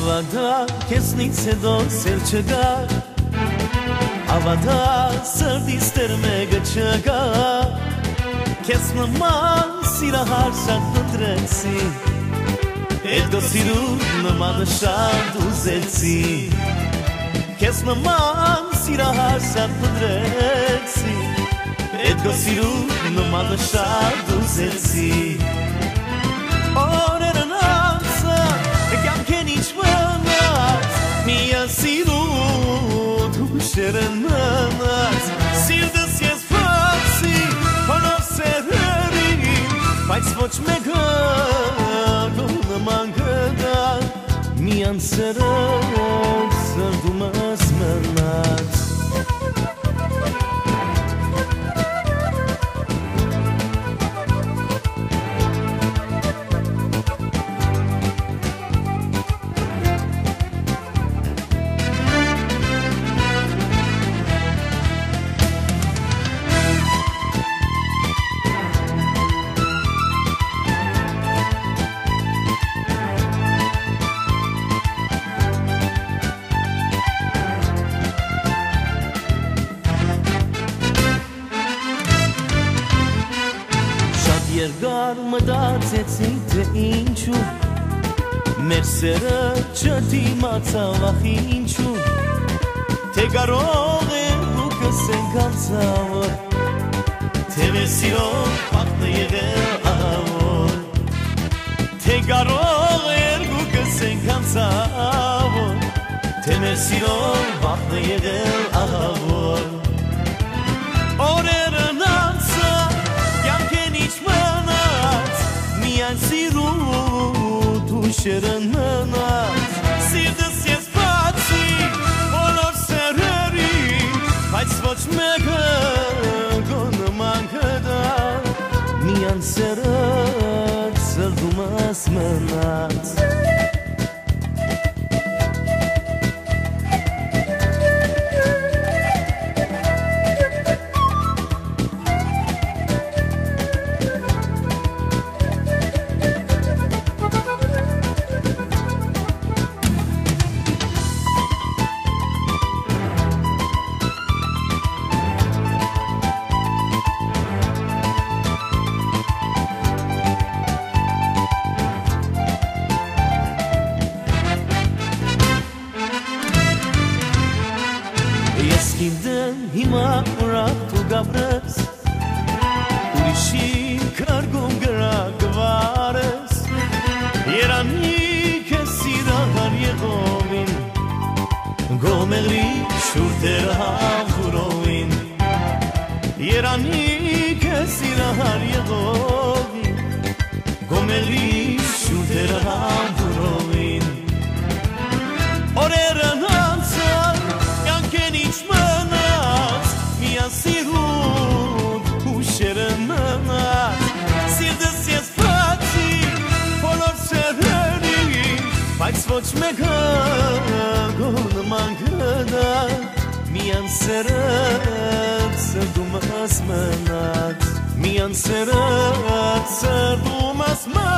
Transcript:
Ավադա քեսնից հետո սեր չկա Ավադա սրտիս տեր մեկը չկա Քեզ նման սիրահար շատ ընտրեցի Էդ գո սիրուն նմանը շատ ուզեցի Քեզ նման սիրահար շատ ընտրեցի Էդ գո սիրուն նմանը շատ ուզեցի Օրերն անցա Կյանքեն ինչ մնաց Միան սիրուն Հուշերն մնաց Սիրտս ես վացի Հոնով սերերին Բայց ոչ մեկը Գոնման գդա Միան սերով Սրդումս մնաց Երկար մտածեցի թե ինչու Մեր սերը չդիմացավ ախ ինչու Թե կարող է ու կսենք անցավոր Թե մեր սիրով պախտը եղել ահավոր Թե կարող է ու կսենք անցավոր Թե մեր սիրով պախտը եղել ահավոր Օրերն անցա կյանքեն ինչ Միան սիրուտ ուշերն մնաց Սիրտս ես բացի բոլոր սերերին Բայց ոչ մեկը գոնման կդա Միան սերըց սրդումս մնաց Ես գիտեմ հիմա ուրախ դու գաբրես Ուրիշի կարգում գրագվարես Երանի քեզ սիրահար եղովին Գոմեղրի շուրթերը համբուրովին Երանի քեզ սիրահար եղովին Գոմեղրի շուրթերը համբուրովին Օրերն անցան Կյանքեն ինչ մնաց Միան սիրուն Հուշերն մնաց Սիրտս ես բացի Բոլոր սերերին Բայց ոչ մեկը Գոնման կդա Միան սերըց Սրդումս մնաց Միան սերըց Սրդումս մնաց